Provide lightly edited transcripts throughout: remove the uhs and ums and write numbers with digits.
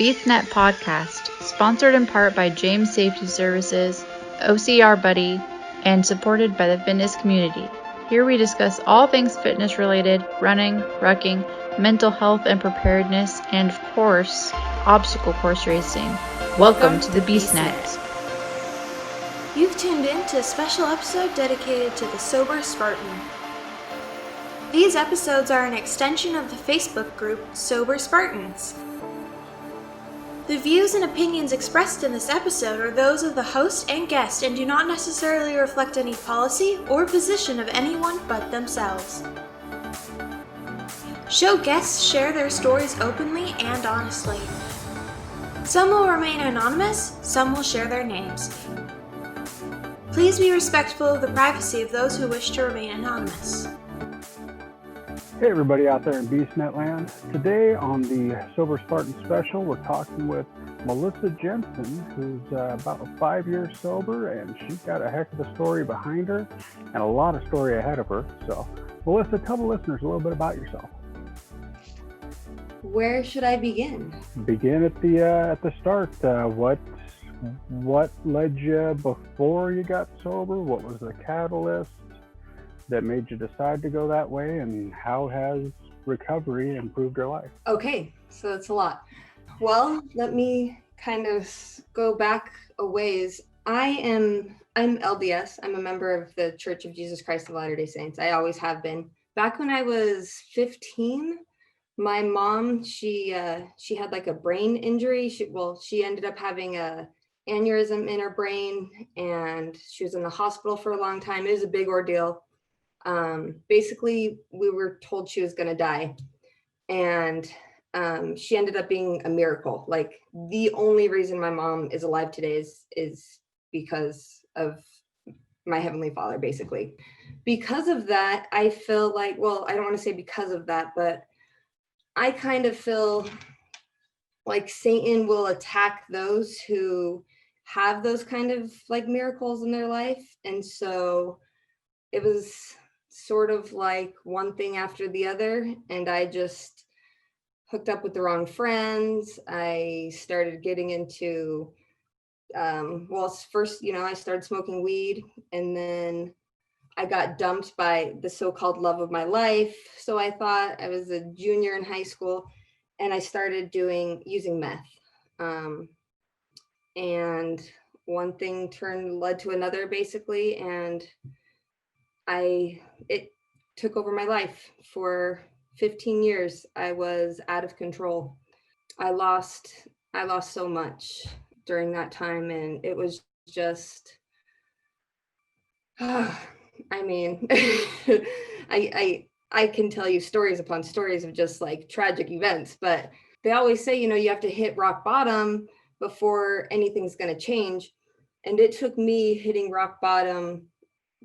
BeastNet podcast, sponsored in part by James Safety Services, OCR Buddy, and supported by the fitness community. Here we discuss all things fitness related, running, rucking, mental health and preparedness, and of course, obstacle course racing. Welcome to the BeastNet. You've tuned in to a special episode dedicated to the Sober Spartan. These episodes are an extension of the Facebook group Sober Spartans. The views and opinions expressed in this episode are those of the host and guest and do not necessarily reflect any policy or position of anyone but themselves. Show guests share their stories openly and honestly. Some will remain anonymous, some will share their names. Please be respectful of the privacy of those who wish to remain anonymous. Hey everybody out there in BeastNet land. Today on the Sober Spartan special, we're talking with Melissa Jensen, who's about 5 years sober, and she's got a heck of a story behind her and a lot of story ahead of her. So Melissa, tell the listeners a little bit about yourself. Where should I begin? Begin at the start. What led you before you got sober? What was the catalyst that made you decide to go that way, and how has recovery improved your life? Okay, so that's a lot. Well, let me kind of go back a ways. I'm LDS. I'm a member of the Church of Jesus Christ of Latter-day Saints. I always have been. Back when I was 15, my mom, she had like a brain injury. She ended up having a aneurysm in her brain, and she was in the hospital for a long time. It was a big ordeal. Basically, we were told she was going to die, and she ended up being a miracle. Like, the only reason my mom is alive today is because of my Heavenly Father, basically. Because of that, I feel like, well, I don't want to say because of that, but I kind of feel like Satan will attack those who have those kind of like miracles in their life. And so it was sort of like one thing after the other, and I just hooked up with the wrong friends. I started getting into first, I started smoking weed, and then I got dumped by the so-called love of my life. So I thought, I was a junior in high school, and I started using meth. And one thing led to another, basically, and it took over my life. For 15 years. I was out of control. I lost so much during that time, and it was just, I mean, I can tell you stories upon stories of just like tragic events, but they always say, you have to hit rock bottom before anything's going to change. And it took me hitting rock bottom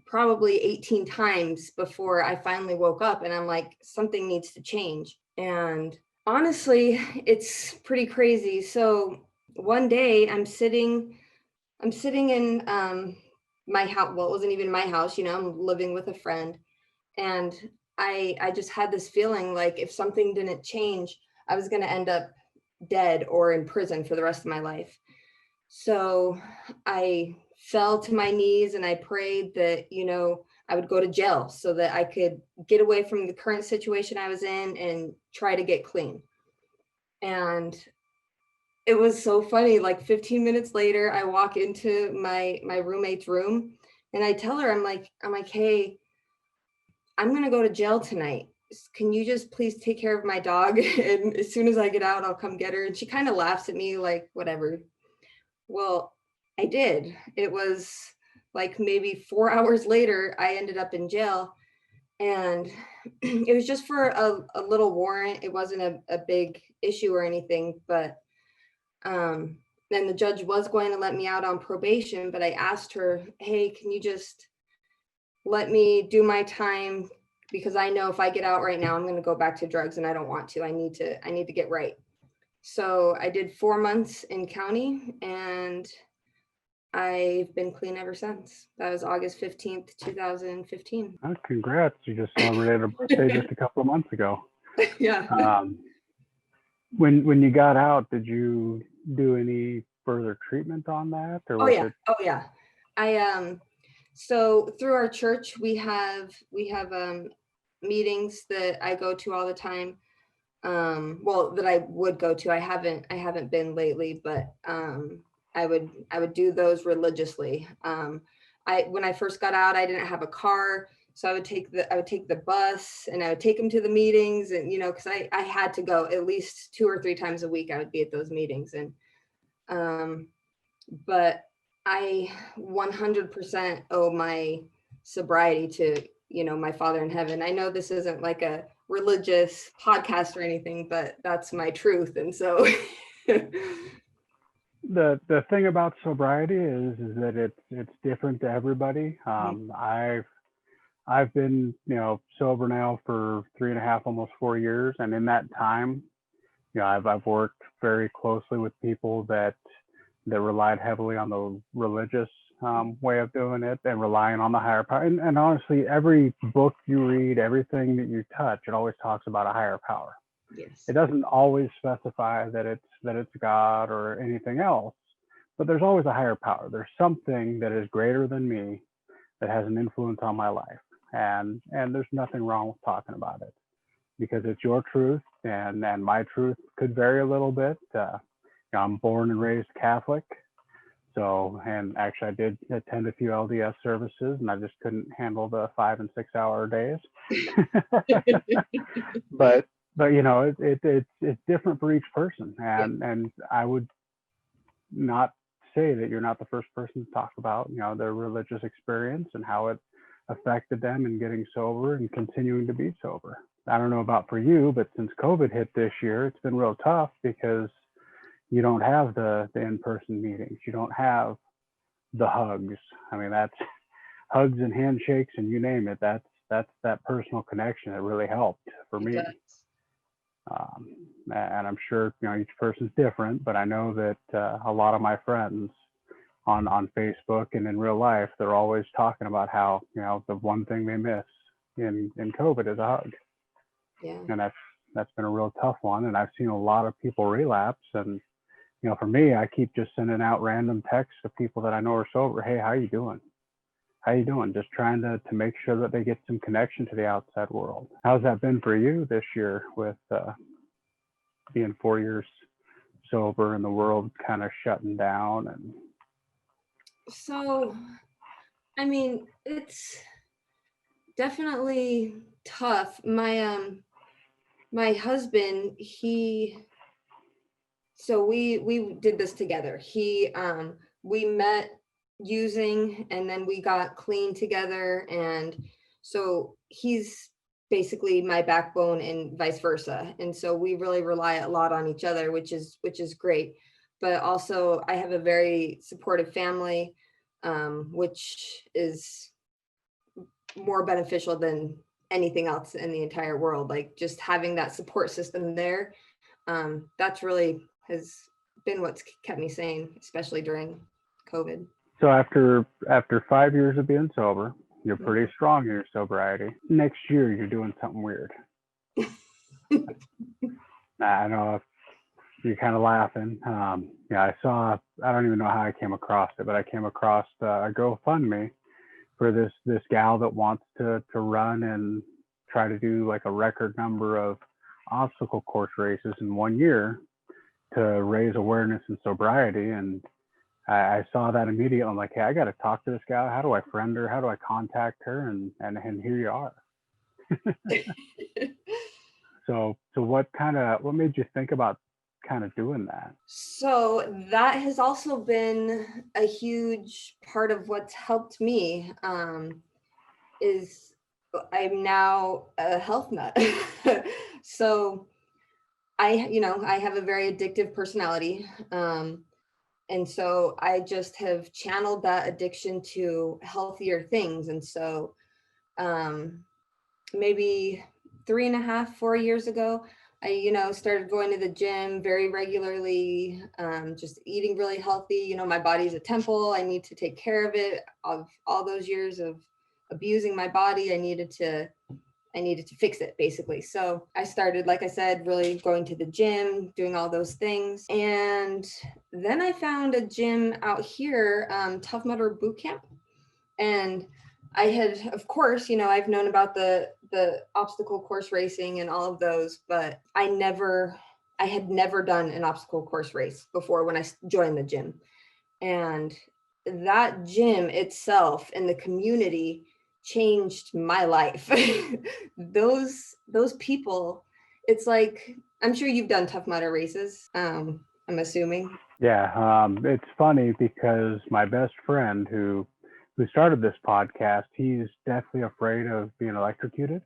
probably 18 times before I finally woke up, and I'm like, something needs to change. And honestly, it's pretty crazy. So one day I'm sitting in my house. Well, it wasn't even my house, I'm living with a friend. And I just had this feeling like if something didn't change, I was going to end up dead or in prison for the rest of my life. So I fell to my knees and I prayed that, I would go to jail so that I could get away from the current situation I was in and try to get clean. And it was so funny. Like 15 minutes later, I walk into my roommate's room and I tell her, I'm like, hey, I'm going to go to jail tonight. Can you just please take care of my dog? And as soon as I get out, I'll come get her. And she kind of laughs at me like, whatever. Well, I did. It was like maybe 4 hours later, I ended up in jail, and it was just for a little warrant. It wasn't a big issue or anything, but then the judge was going to let me out on probation, but I asked her, hey, can you just let me do my time? Because I know if I get out right now, I'm going to go back to drugs, and I don't want to. I need to get right. So I did 4 months in county, and I've been clean ever since. That was August 15th, 2015. Oh, congrats. You just celebrated a birthday just a couple of months ago. Yeah. When you got out, did you do any further treatment on that, or Oh was yeah. it? Oh yeah. I so through our church we have meetings that I go to all the time. Well, that I would go to. I haven't been lately, but I would do those religiously. When I first got out, I didn't have a car, so I would take the bus, and I would take them to the meetings, and because I had to go at least 2 or 3 times a week. I would be at those meetings, and um, but I 100% owe my sobriety to my Father in heaven. I know this isn't like a religious podcast or anything, but that's my truth, and so The thing about sobriety is that it's different to everybody. I've been sober now for 3.5, almost 4 years, and in that time, I've worked very closely with people that relied heavily on the religious way of doing it and relying on the higher power. And honestly, every book you read, everything that you touch, it always talks about a higher power. yes, It doesn't always specify that it's God or anything else, but there's always a higher power. There's something that is greater than me that has an influence on my life, and there's nothing wrong with talking about it because it's your truth, and my truth could vary a little bit. I'm born and raised Catholic, so, and actually I did attend a few LDS services, and I just couldn't handle the 5 and 6 hour days. but it's different for each person, and I would not say that you're not the first person to talk about their religious experience and how it affected them in getting sober and continuing to be sober. I don't know about for you, but since COVID hit this year, it's been real tough because you don't have the in-person meetings. You don't have the hugs. I mean, that's hugs and handshakes and you name it. That's that personal connection that really helped for me. And I'm sure each person's different, but I know that a lot of my friends on Facebook and in real life, they're always talking about how the one thing they miss in COVID is a hug. yeah, And that's been a real tough one. And I've seen a lot of people relapse, and for me, I keep just sending out random texts to people that I know are sober. Hey, how you doing? How you doing? Just trying to make sure that they get some connection to the outside world. How's that been for you this year with being 4 years sober and the world kind of shutting down? And so I mean, it's definitely tough. My husband, so we did this together. We met using, and then we got clean together, and so he's basically my backbone and vice versa, and so we really rely a lot on each other, which is great. But also I have a very supportive family, which is more beneficial than anything else in the entire world. Like just having that support system there, that's really has been what's kept me sane, especially during COVID. so after 5 years of being sober, you're pretty strong in your sobriety. Next year, you're doing something weird. I know you're kind of laughing. I don't even know how I came across it, but I came across a GoFundMe for this gal that wants to run and try to do like a record number of obstacle course races in 1 year to raise awareness and sobriety. And I saw that immediately. I'm like, hey, I got to talk to this gal. How do I friend her? How do I contact her? And here you are. So what made you think about kind of doing that? So that has also been a huge part of what's helped me, is I'm now a health nut. So I have a very addictive personality. And so I just have channeled that addiction to healthier things. And so maybe 3.5, 4 years ago, I started going to the gym very regularly, just eating really healthy. My body's a temple. I need to take care of it. Of all those years of abusing my body, I needed to I needed to fix it basically. So I started, like I said, really going to the gym, doing all those things. And then I found a gym out here, Tough Mudder Boot Camp. And I had, of course, I've known about the obstacle course racing and all of those, but I had never done an obstacle course race before when I joined the gym. And that gym itself and the community changed my life. those people, it's like, I'm sure you've done Tough Mudder races, I'm assuming. Yeah, it's funny because my best friend who started this podcast, he's deathly afraid of being electrocuted.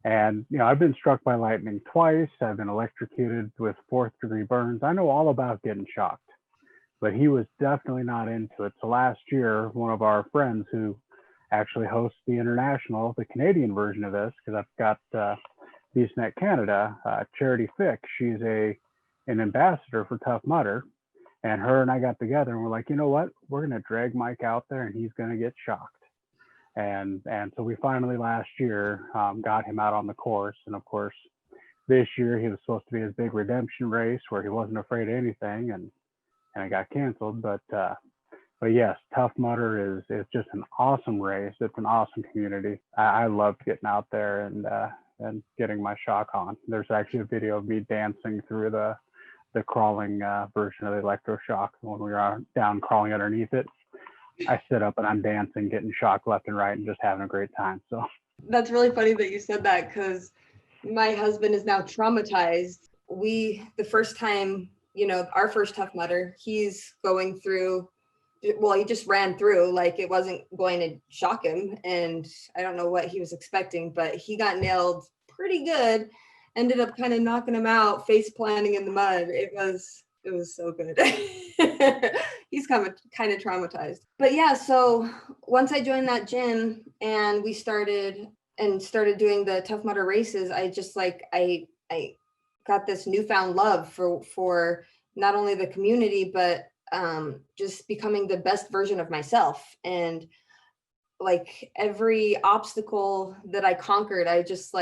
And, I've been struck by lightning twice. I've been electrocuted with 4th-degree burns. I know all about getting shocked, but he was definitely not into it. So last year, one of our friends who actually hosts the the Canadian version of this, because I've got BeastNet Canada, Charity Fick, she's an ambassador for Tough Mudder. And her and I got together and we're like, you know what? We're going to drag Mike out there and he's going to get shocked. And so we finally last year got him out on the course. And of course, this year he was supposed to be his big redemption race where he wasn't afraid of anything, and it got canceled. But yes, Tough Mudder is just an awesome race. It's an awesome community. I loved getting out there and getting my shock on. There's actually a video of me dancing through the crawling version of the electroshock when we were down crawling underneath it. I sit up and I'm dancing, getting shocked left and right, and just having a great time. So that's really funny that you said that, because my husband is now traumatized. The first time, our first Tough Mudder, he's going through, well, he just ran through like it wasn't going to shock him. And I don't know what he was expecting, but he got nailed pretty good. Ended up kind of knocking him out, face planting in the mud. It was so good. He's kind of traumatized. But yeah, so once I joined that gym and we started doing the Tough Mudder races, I just I got this newfound love for not only the community, but just becoming the best version of myself. And like every obstacle that I conquered, I just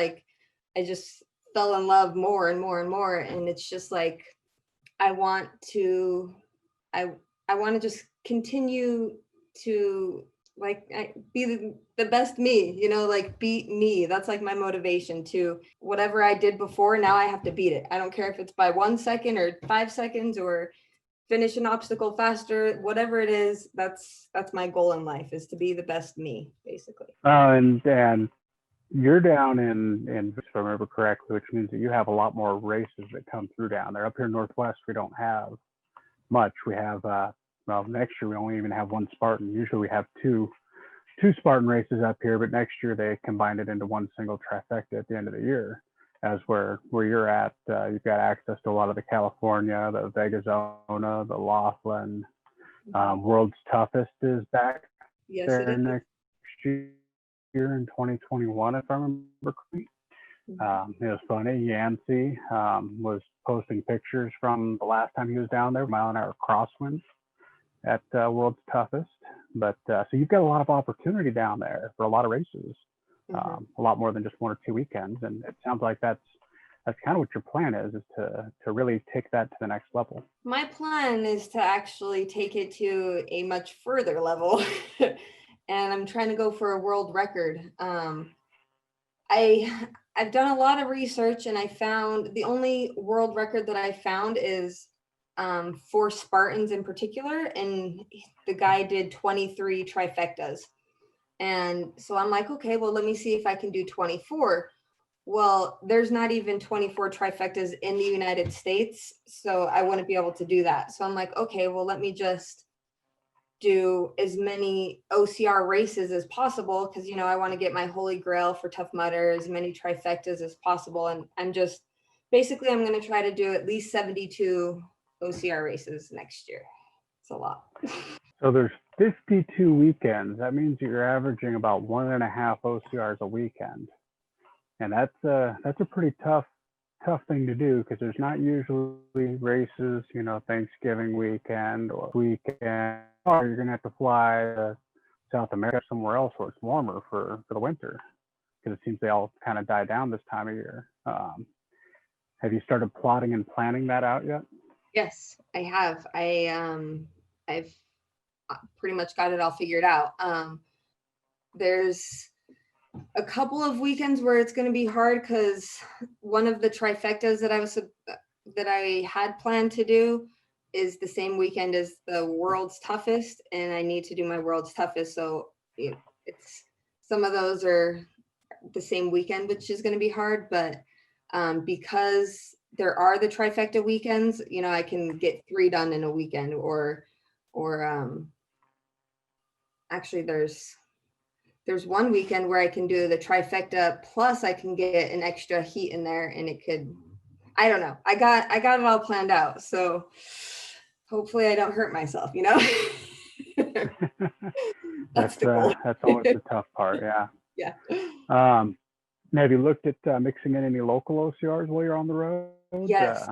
fell in love more and more and more. And it's just like, I want to just continue to be the best me, beat me. That's like my motivation to whatever I did before. Now I have to beat it. I don't care if it's by 1 second or 5 seconds or finish an obstacle faster, whatever it is. That's my goal in life, is to be the best me, basically. And you're down in, if I remember correctly, which means that you have a lot more races that come through down there. Up here in Northwest, we don't have much. We have, next year we only even have one Spartan. Usually we have two Spartan races up here, but next year they combined it into one single trifecta at the end of the year. As where you're at, you've got access to a lot of the California, the Vegasona, the Laughlin. World's Toughest is back there next year in 2021, if I remember correctly. It was funny. Yancey was posting pictures from the last time he was down there, mile-an-hour crosswinds at World's Toughest. But so you've got a lot of opportunity down there for a lot of races, a lot more than just 1 or 2 weekends. And it sounds like that's kind of what your plan is to really take that to the next level. My plan is to actually take it to a much further level. And I'm trying to go for a world record. I've done a lot of research, and I found the only world record that I found is for Spartans in particular, and the guy did 23 trifectas. And so I'm like, okay, well, let me see if I can do 24. Well, there's not even 24 trifectas in the United States, so I wouldn't be able to do that. So I'm like, okay, well, let me just do as many OCR races as possible, because I want to get my holy grail for Tough Mudder, as many trifectas as possible. And I'm going to try to do at least 72 OCR races next year. It's a lot. So there's 52 weekends. That means you're averaging about 1.5 OCRs a weekend, and that's a pretty tough thing to do, because there's not usually races, Thanksgiving weekend or weekend. Or you're gonna have to fly to South America, somewhere else where it's warmer for the winter, because it seems they all kind of die down this time of year. Have you started plotting and planning that out yet? Yes, I have. I've pretty much got it all figured out. There's a couple of weekends where it's going to be hard because one of the trifectas that I had planned to do is the same weekend as the world's toughest, and I need to do my world's toughest. So it's some of those are the same weekend, which is going to be hard. But because there are the trifecta weekends, I can get 3 done in a weekend, or actually there's one weekend where I can do the trifecta plus I can get an extra heat in there, and it could, I don't know. I got it all planned out. So hopefully I don't hurt myself, That's the goal. That's always the tough part. Yeah. Yeah. Have you looked at mixing in any local OCRs while you're on the road? Yes.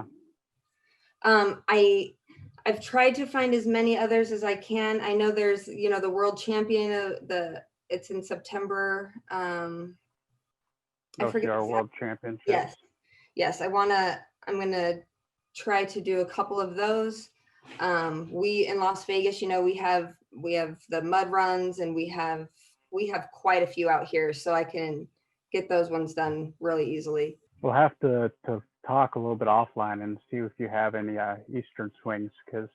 I've tried to find as many others as I can. I know there's, the world champion it's in September. I forget OCR World Championship. Yes. I'm going to try to do a couple of those. We in Las Vegas, we have the mud runs, and we have quite a few out here, so I can get those ones done really easily. We'll have to talk a little bit offline and see if you have any Eastern swings, because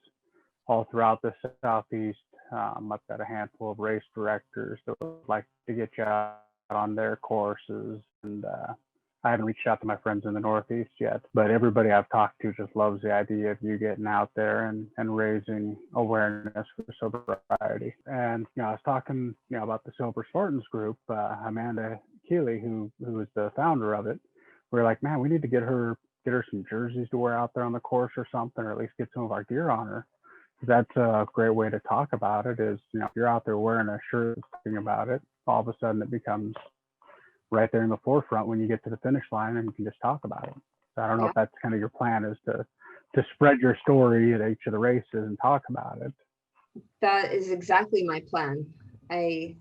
all throughout the Southeast, I've got a handful of race directors that would like to get you out on their courses, and I haven't reached out to my friends in the Northeast yet, but everybody I've talked to just loves the idea of you getting out there and raising awareness for sobriety. And I was talking about the Sober Spartans group. Amanda Keeley, who is the founder of it, we're like, man, we need to get her some jerseys to wear out there on the course or something, or at least get some of our gear on her. That's a great way to talk about it. Is if you're out there wearing a shirt talking about it, all of a sudden it becomes right there in the forefront when you get to the finish line, and you can just talk about it. So I don't know if that's kind of your plan, is to spread your story at each of the races and talk about it. That is exactly my plan. I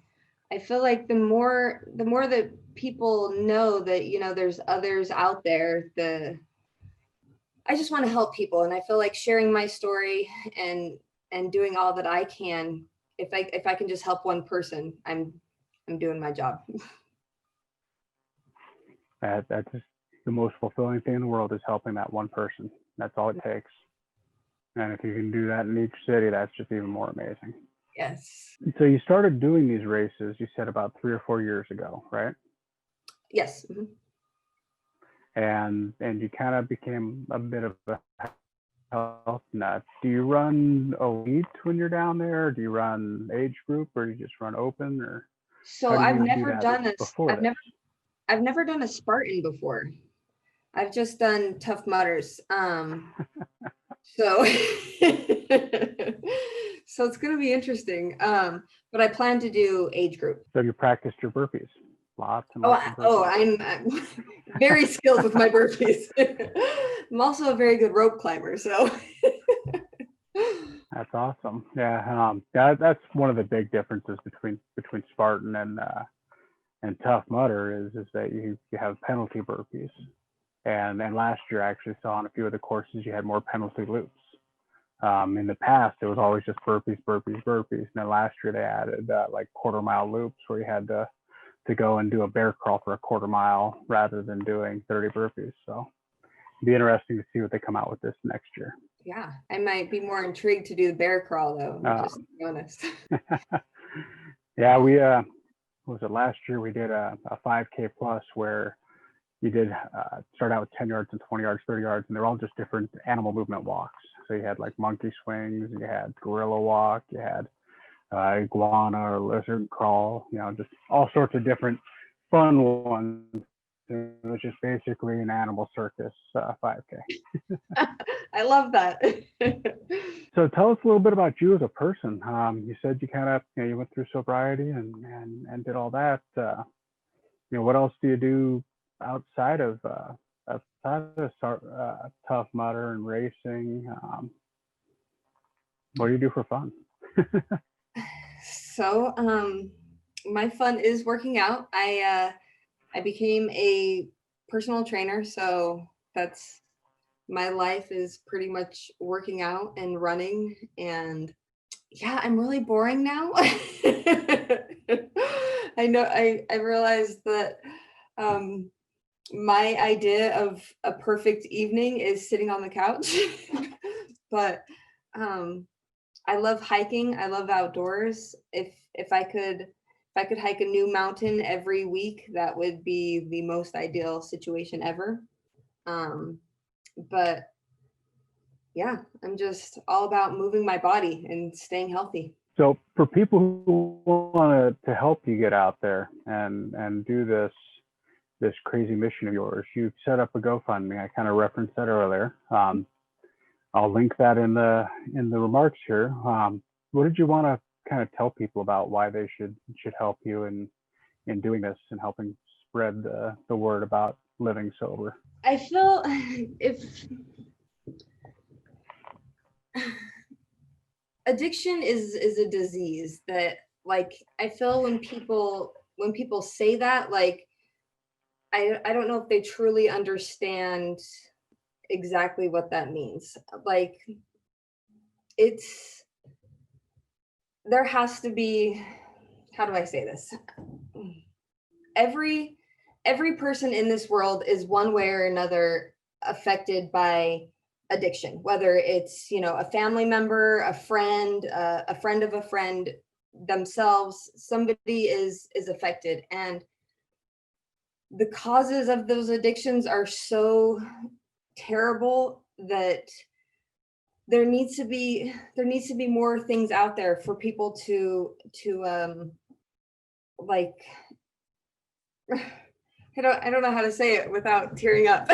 feel like the more that people know that, there's others out there, I just want to help people. And I feel like sharing my story and doing all that I can, if I can just help one person, I'm doing my job. That's just the most fulfilling thing in the world, is helping that one person. That's all it takes. And if you can do that in each city, that's just even more amazing. Yes. So you started doing these races, you said, about 3 or 4 years ago, right? Yes. Mm-hmm. And you kind of became a bit of a health nut. Do you run elite when you're down there? Or do you run age group, or do you just run open? Or so I've never done a Spartan before. I've just done Tough Mudders. So so it's going to be interesting. But I plan to do age group. So you practiced your burpees? Lots and lots of burpees. I'm very skilled with my burpees. I'm also a very good rope climber, so. That's awesome. Yeah, that's one of the big differences between Spartan and Tough Mudder is that you have penalty burpees. And last year I actually saw on a few of the courses you had more penalty loops. In the past it was always just burpees. And then last year they added like quarter-mile loops where you had to go and do a bear crawl for a quarter mile rather than doing 30 burpees. So it'd be interesting to see what they come out with this next year. Yeah, I might be more intrigued to do the bear crawl though, just to be honest. Yeah, we was it last year we did a 5K plus where you did start out with 10 yards and 20 yards, 30 yards, and they're all just different animal movement walks. So you had like monkey swings, you had gorilla walk, you had iguana or lizard crawl, just all sorts of different fun ones. It was just basically an animal circus 5K. I love that. So tell us a little bit about you as a person. You said you kind of, you went through sobriety and did all that. What else do you do outside of Tough Mudder and racing? What do you do for fun? So my fun is working out. I became a personal trainer, so that's my life is pretty much working out and running. And yeah, I'm really boring now. I know I realized that my idea of a perfect evening is sitting on the couch. But I love hiking. I love outdoors. If I could hike a new mountain every week, that would be the most ideal situation ever. Um, but yeah, I'm just all about moving my body and staying healthy. So for people who want to help you get out there and do this crazy mission of yours, you've set up a GoFundMe. I kind of referenced that earlier. I'll link that in the remarks here. What did you want to kind of tell people about why they should help you in doing this and helping spread the word about living sober? I feel if addiction is a disease that, like, I feel when people say that, like, I don't know if they truly understand exactly what that means. Like, it's there has to be, how do I say this? Every person in this world is one way or another affected by addiction, whether it's, a family member, a friend of a friend, themselves, somebody is affected. And the causes of those addictions are so terrible that there needs to be more things out there for people to like I don't know how to say it without tearing up.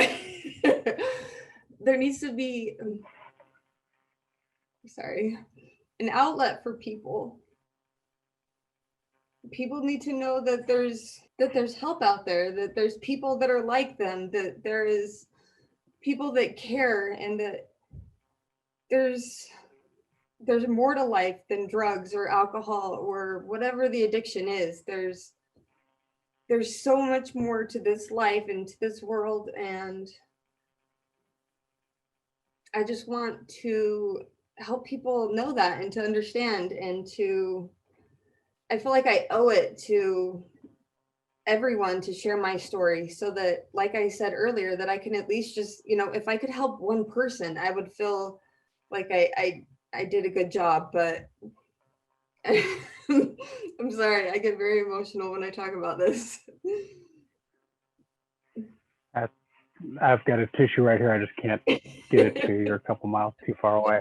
There needs to be, sorry, an outlet for people. People need to know that there's help out there, that there's people that are like them, that there is people that care, and that there's more to life than drugs or alcohol or whatever the addiction is. There's so much more to this life and to this world, and I just want to help people know that and to understand, and I feel like I owe it to everyone to share my story, so that, like I said earlier, that I can at least just, if I could help one person, I would feel like I did a good job. But I'm sorry, I get very emotional when I talk about this. I've got a tissue right here. I just can't get it to you. You're a couple miles too far away.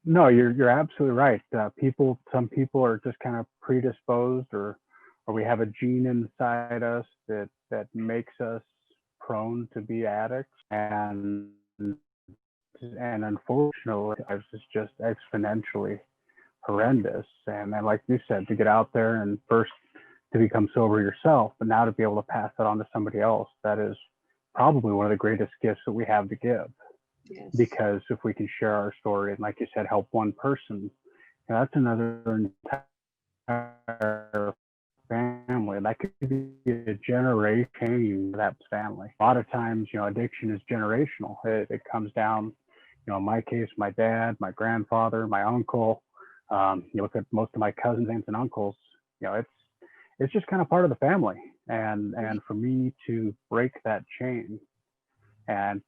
No, you're absolutely right. Some people are just kind of predisposed, or we have a gene inside us that makes us prone to be addicts, and unfortunately, it's just exponentially horrendous. And then, like you said, to get out there and first to become sober yourself, but now to be able to pass that on to somebody else, that is probably one of the greatest gifts that we have to give. Yes. Because if we can share our story and, like you said, help one person, that's another entire family. That could be a generation change for that family. A lot of times, addiction is generational. It comes down, in my case, my dad, my grandfather, my uncle. You look at most of my cousins, aunts, and uncles. It's just kind of part of the family. And for me to break that chain, and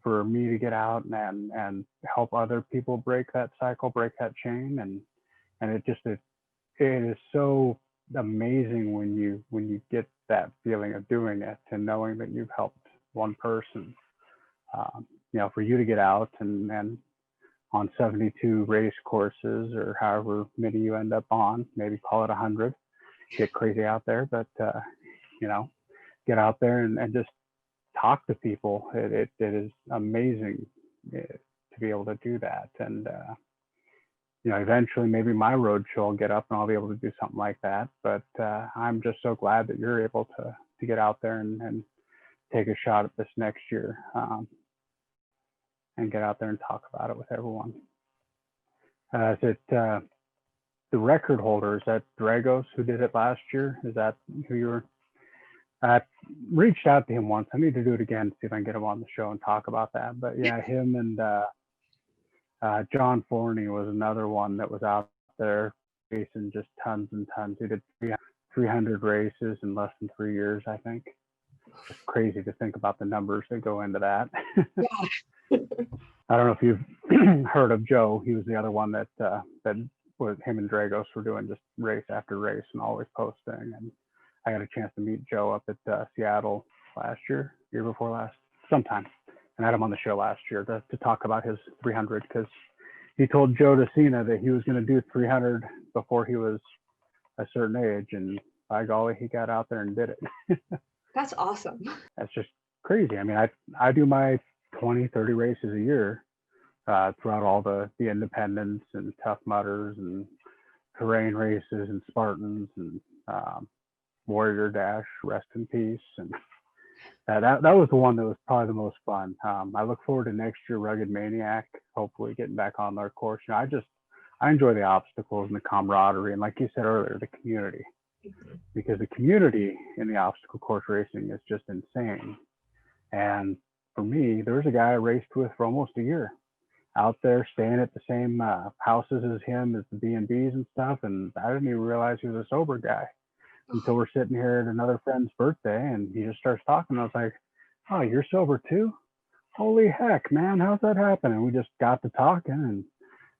for me to get out and help other people break that cycle, break that chain, and it is so amazing when you get that feeling of doing it and knowing that you've helped one person. For you to get out and on 72 race courses, or however many you end up on, maybe call it 100, get crazy out there, but get out there and just talk to people. It is amazing to be able to do that. And eventually maybe my roadshow will get up and I'll be able to do something like that. But I'm just so glad that you're able to get out there and take a shot at this next year, and get out there and talk about it with everyone. the record holder. Is that Dragos who did it last year? Is that who you were? I reached out to him once. I need to do it again, see if I can get him on the show and talk about that. But yeah, him and John Forney was another one that was out there racing just tons and tons. He did 300 races in less than 3 years, I think. It's crazy to think about the numbers that go into that. I don't know if you've heard of Joe. He was the other one that was him and Dragos were doing just race after race and always posting. And I got a chance to meet Joe up at Seattle last year before last, sometime. And I had him on the show last year to talk about his 300 because he told Joe DeCina that he was going to do 300 before he was a certain age. And by golly, he got out there and did it. That's awesome. That's just crazy. I mean, I do my 20, 30 races a year throughout all the independents and Tough Mudders and terrain races and Spartans and Warrior Dash, Rest in Peace. And that was the one that was probably the most fun. I look forward to next year, Rugged Maniac, hopefully getting back on their course. You know, I enjoy the obstacles and the camaraderie. And like you said earlier, the community. Because the community in the obstacle course racing is just insane. And for me, there was a guy I raced with for almost a year out there staying at the same houses as him, as the B&Bs and stuff. And I didn't even realize he was a sober guy until we're sitting here at another friend's birthday and he just starts talking. I was like, oh, you're sober too? Holy heck, man, how's that happen? And we just got to talking. And,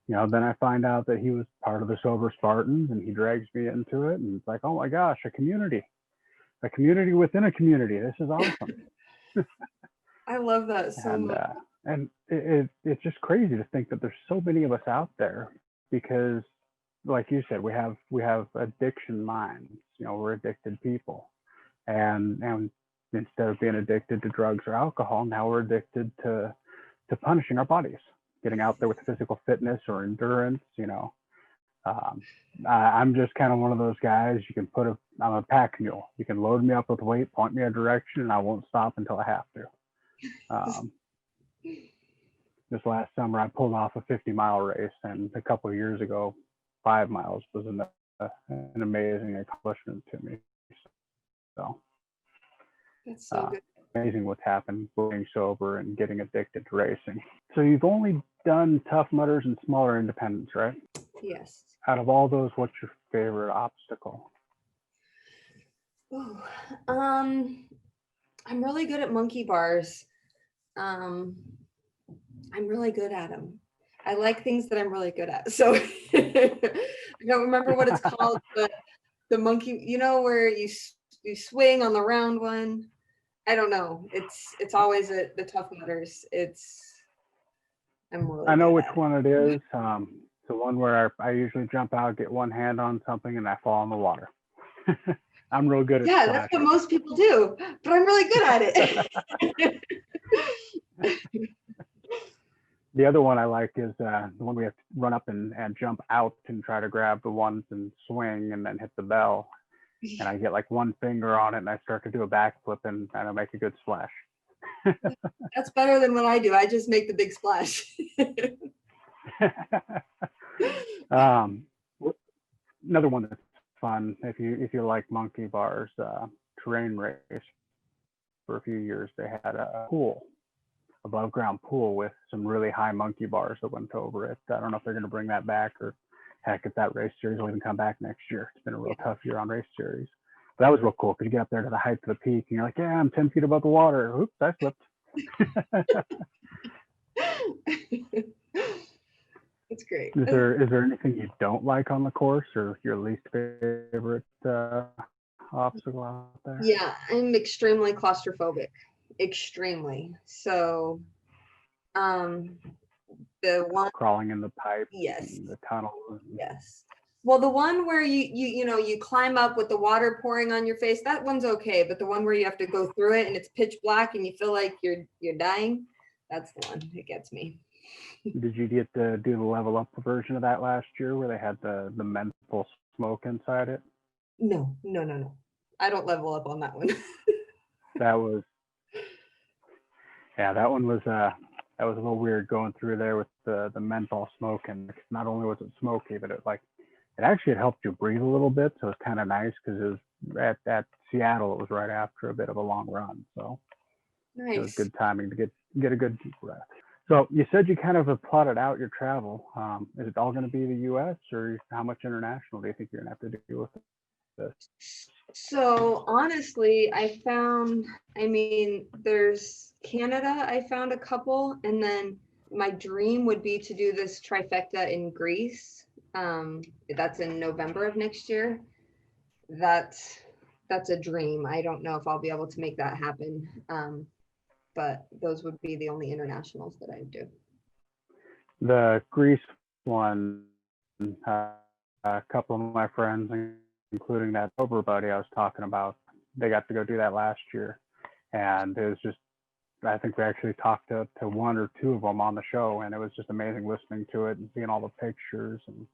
you know, then I find out that he was part of the Sober Spartans and he drags me into it. And it's like, oh my gosh, a community within a community. This is awesome. I love that so much. And it's just crazy to think that there's so many of us out there because, like you said, we have addiction minds. You know, we're addicted people, and instead of being addicted to drugs or alcohol, now we're addicted to punishing our bodies, getting out there with physical fitness or endurance. You know, I'm just kind of one of those guys. I'm a pack mule. You can load me up with weight, point me a direction, and I won't stop until I have to. This last summer, I pulled off a 50-mile race, and a couple of years ago, 5 miles was an amazing accomplishment to me. So that's so good. Amazing what's happened being sober and getting addicted to racing. So you've only done Tough Mudders and smaller independents, right? Yes. Out of all those, what's your favorite obstacle? Ooh, I'm really good at monkey bars. I'm really good at them. I like things that I'm really good at. So I don't remember what it's called, but the monkey, you know, where you swing on the round one. I don't know. It's always the Tough Mudders. I'm really. I know which one it is. The one where I usually jump out, get one hand on something, and I fall in the water. I'm real good at splashing. That's what most people do, but I'm really good at it. The other one I like is the one we have to run up and jump out and try to grab the ones and swing and then hit the bell. And I get like one finger on it and I start to do a backflip and I make a good splash. That's better than what I do. I just make the big splash. Another one that's fun, if you like monkey bars, terrain race. For a few years, they had a pool, above ground pool with some really high monkey bars that went over it. I don't know if they're going to bring that back or heck, if that race series will even come back next year. It's been a real tough year on race series. But that was real cool because you get up there to the height of the peak and you're like, yeah, I'm 10 feet above the water. Oops, I slipped. That's great. Is there anything you don't like on the course or your least favorite obstacle out there? Yeah, I'm extremely claustrophobic. Extremely. So the one crawling in the pipe, yes, the tunnel. Yes. Well, the one where you climb up with the water pouring on your face, that one's okay, but the one where you have to go through it and it's pitch black and you feel like you're dying, that's the one that gets me. Did you get to do the level up version of that last year where they had the menthol smoke inside it? No. I don't level up on that one. That one was that was a little weird going through there with the menthol smoke, and not only was it smoky, but it like it actually had helped you breathe a little bit. So it's kind of nice because it was at Seattle. It was right after a bit of a long run. So it was Nice. good timing to get a good deep breath. So you said you kind of have plotted out your travel. Is it all going to be the U.S. or how much international do you think you're going to have to do with this? So honestly, I mean, there's Canada, I found a couple, and then my dream would be to do this trifecta in Greece. That's in November of next year. That's that's a dream. I don't know if I'll be able to make that happen. But those would be the only internationals that I do. The Greece one, uh, a couple of my friends, including that Sober buddy I was talking about, they got to go do that last year. And it was just, I think we actually talked to one or two of them on the show, and it was just amazing listening to it and seeing all the pictures and,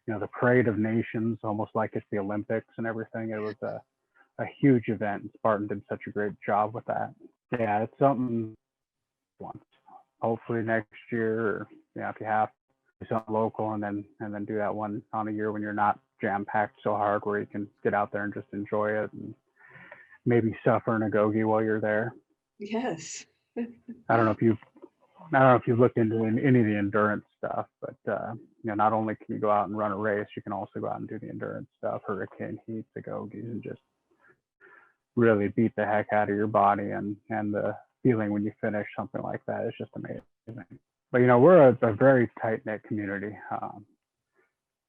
the parade of nations, almost like it's the Olympics and everything. It was a huge event, and Spartan did such a great job with that. Yeah, it's something once. Hopefully next year, or if you have to do something local, and then do that one on a year when you're not jam packed so hard, where you can get out there and just enjoy it and maybe suffer in a gogi while you're there. Yes. I don't know if you've looked into any of the endurance stuff, but not only can you go out and run a race, you can also go out and do the endurance stuff, hurricane heat, the gogis, and just really beat the heck out of your body, and the feeling when you finish something like that is just amazing. But we're a very tight knit community.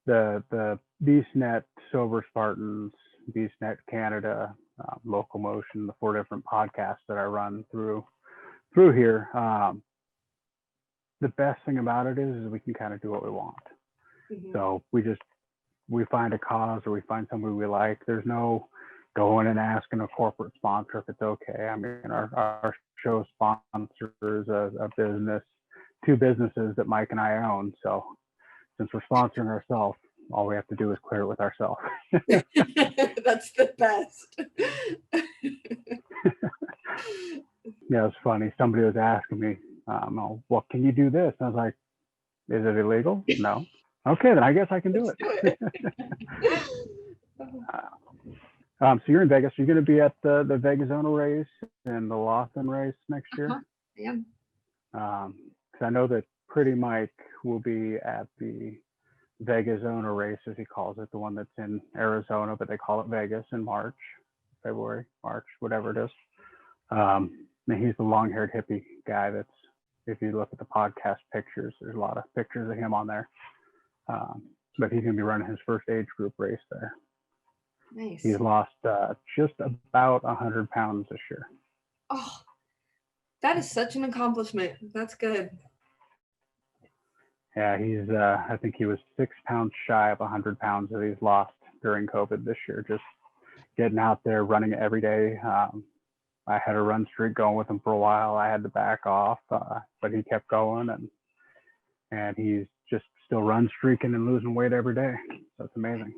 The BeastNet, Sober Spartans, BeastNet Canada, Local Motion, the 4 different podcasts that I run through here. The best thing about it is we can kind of do what we want. Mm-hmm. So we find a cause, or we find somebody we like. There's no going and asking a corporate sponsor if it's okay. I mean, our show sponsors a business, 2 businesses that Mike and I own. So since we're sponsoring ourselves, all we have to do is clear it with ourselves. That's the best. Yeah, it's funny. Somebody was asking me, well, can you do this? And I was like, is it illegal? No. Okay, then I guess I can do it. So you're in Vegas. You're going to be at the Vegasona race and the Lawson race next year? Yeah. Because I know that Pretty Mike will be at the Vegasona race, as he calls it, the one that's in Arizona, but they call it Vegas in February, March, whatever it is. And he's the long-haired hippie guy that's, if you look at the podcast pictures, there's a lot of pictures of him on there. But he's going to be running his first age group race there. Nice. He's lost just about 100 pounds this year. Oh, that is such an accomplishment. That's good. Yeah, he's, I think he was 6 pounds shy of 100 pounds that he's lost during COVID this year, just getting out there, running it every day. I had a run streak going with him for a while. I had to back off, but he kept going, and he's just still run streaking and losing weight every day. So it's amazing.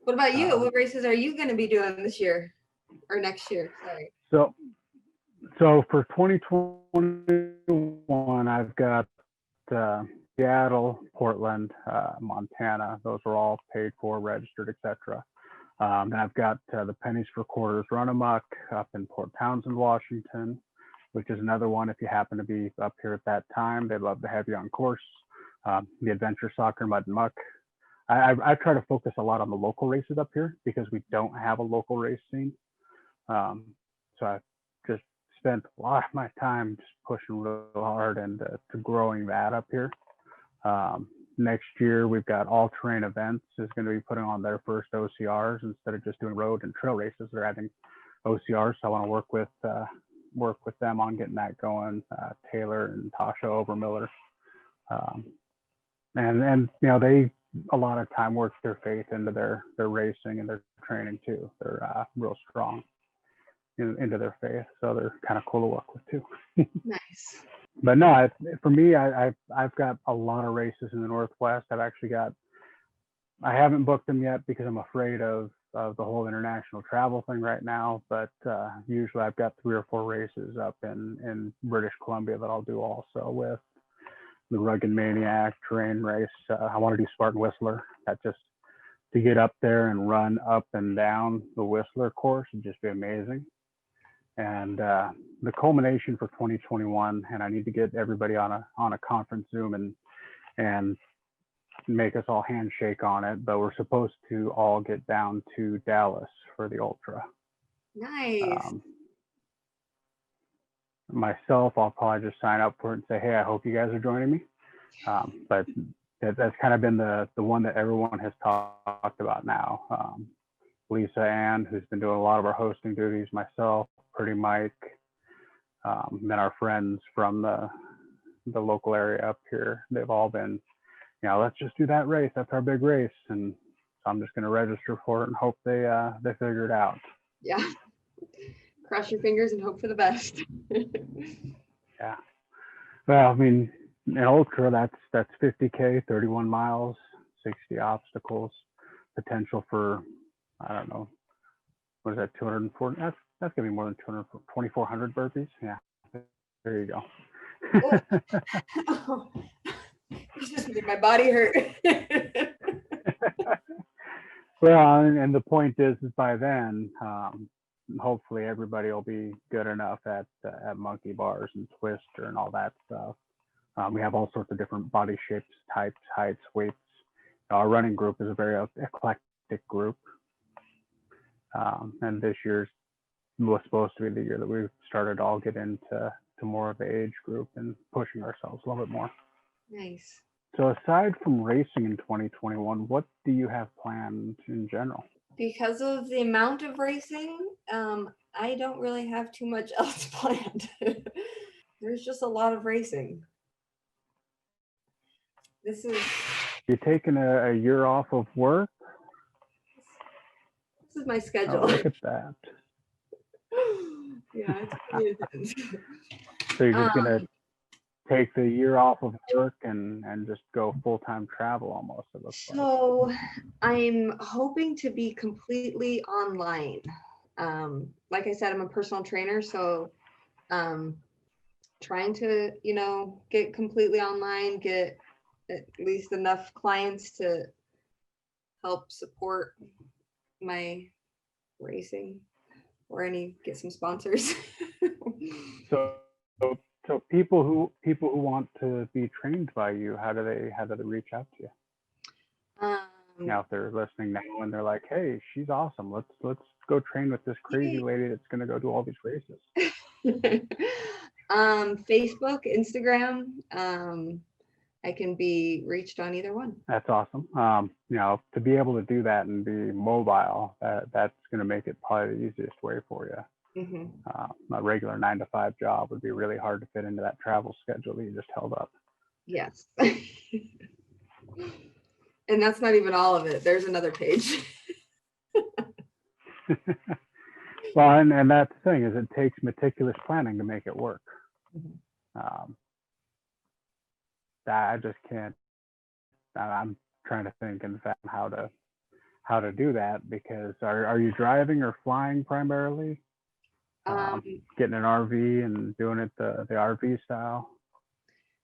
What about you? What races are you going to be doing this year or next year? Sorry. So for 2021, I've got Seattle, Portland, Montana. Those are all paid for, registered, etc. Then I've got the Pennies for Quarters Run Amok up in Port Townsend, Washington, which is another one. If you happen to be up here at that time, they'd love to have you on course. The Adventure Soccer Mud and Muck. I try to focus a lot on the local races up here because we don't have a local race scene. So I just spent a lot of my time just pushing real hard and to growing that up here. Next year, we've got All Terrain Events is going to be putting on their first OCRs instead of just doing road and trail races. They're adding OCRs, so I want to work with them on getting that going. Taylor and Tasha Obermiller, and they a lot of time work their faith into their racing and their training too. They're real strong into their faith, so they're kind of cool to work with too. Nice. But no, for me, I've got a lot of races in the Northwest. I haven't booked them yet because I'm afraid of the whole international travel thing right now. But usually I've got 3 or 4 races up in British Columbia that I'll do also the Rugged Maniac terrain race. I want to do Spartan Whistler. That just to get up there and run up and down the Whistler course would just be amazing. And the culmination for 2021, and I need to get everybody on a conference Zoom and make us all handshake on it. But we're supposed to all get down to Dallas for the ultra. Nice. Myself, I'll probably just sign up for it and say, hey, I hope you guys are joining me. But that's kind of been the one that everyone has talked about now. Lisa Ann, who's been doing a lot of our hosting duties, myself, Pretty Mike, then our friends from the local area up here. They've all been, let's just do that race. That's our big race. And so I'm just going to register for it and hope they figure it out. Yeah. Cross your fingers and hope for the best. Yeah. Well, I mean, in ultra, that's 50K, 31 miles, 60 obstacles, potential for, I don't know, what is that, 240? That's gonna be more than 2,400 burpees. Yeah, there you go. Oh. This just made my body hurt. Well, and the point is by then, hopefully everybody will be good enough at monkey bars and twister and all that stuff. We have all sorts of different body shapes, types, heights, weights. Our running group is a very eclectic group. And this year's was supposed to be the year that we started to all get into more of the age group and pushing ourselves a little bit more. Nice. So aside from racing in 2021, what do you have planned in general? Because of the amount of racing, I don't really have too much else planned. There's just a lot of racing. You're taking a year off of work? This is my schedule. Oh, look at that. Yeah, it's pretty intense. So you're just gonna take the year off of work and just go full-time travel almost, it looks like. So I'm hoping to be completely online. Like I said, I'm a personal trainer, so trying to, get completely online, get at least enough clients to help support my racing or get some sponsors. So people who want to be trained by you, how do they reach out to you? Now, if they're listening now and they're like, hey, she's awesome, let's go train with this crazy lady that's going to go do all these races. Facebook, Instagram, I can be reached on either one. That's awesome. To be able to do that and be mobile, that's going to make it probably the easiest way for you. Mm-hmm. A regular 9-to-5 job would be really hard to fit into that travel schedule that you just held up. Yes. And that's not even all of it. There's another page. Well, and that's the thing, is it takes meticulous planning to make it work. Mm-hmm. I just can't. I'm trying to think in fact how to do that, because are you driving or flying primarily? Getting an RV and doing it the RV style?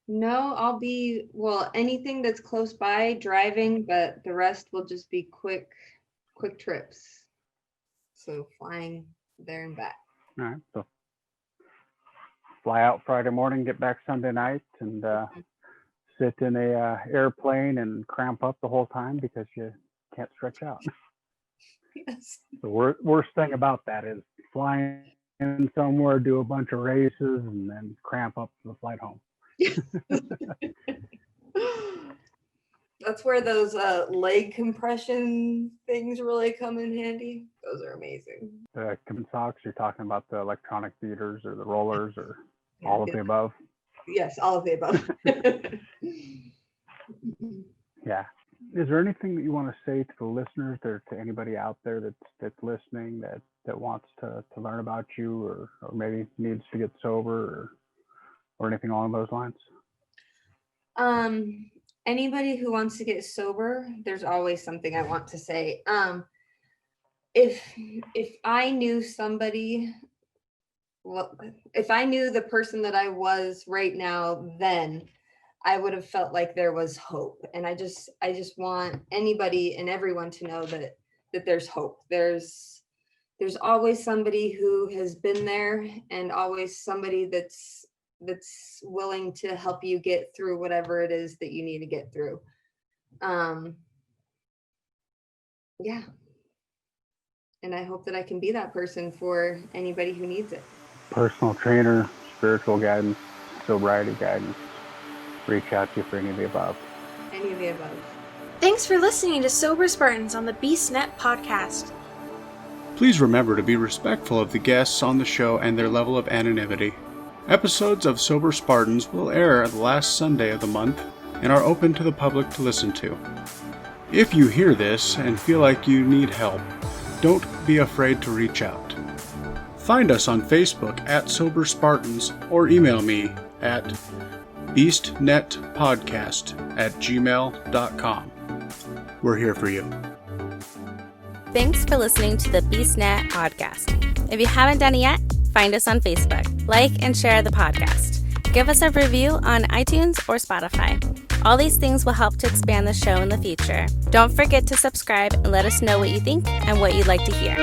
No, I'll be, anything that's close by driving, but the rest will just be quick trips. So flying there and back. All right. So fly out Friday morning, get back Sunday night, and sit in a airplane and cramp up the whole time because you can't stretch out. Yes. The worst thing about that is flying somewhere, do a bunch of races, and then cramp up for the flight home. That's where those leg compression things really come in handy. Those are amazing. The socks, you're talking about the electronic beaters or the rollers or all of the above? Yes, all of the above. Yeah. Is there anything that you want to say to the listeners or to anybody out there that's listening that wants to learn about you or maybe needs to get sober or anything along those lines? Anybody who wants to get sober, there's always something I want to say. If I knew somebody, if I knew the person that I was right now then, I would have felt like there was hope. And I just want anybody and everyone to know that there's hope. There's always somebody who has been there, and always somebody that's willing to help you get through whatever it is that you need to get through. Yeah. And I hope that I can be that person for anybody who needs it. Personal trainer, spiritual guidance, sobriety guidance. Reach out to you for any of the above. Any of the above. Thanks for listening to Sober Spartans on the BeastNet podcast. Please remember to be respectful of the guests on the show and their level of anonymity. Episodes of Sober Spartans will air the last Sunday of the month and are open to the public to listen to. If you hear this and feel like you need help, don't be afraid to reach out. Find us on Facebook at Sober Spartans or email me at beastnetpodcast@gmail.com. We're here for you. Thanks for listening to the BeastNet podcast. If you haven't done it yet, find us on Facebook, like and share the podcast. Give us a review on iTunes or Spotify. All these things will help to expand the show in the future. Don't forget to subscribe and let us know what you think and what you'd like to hear.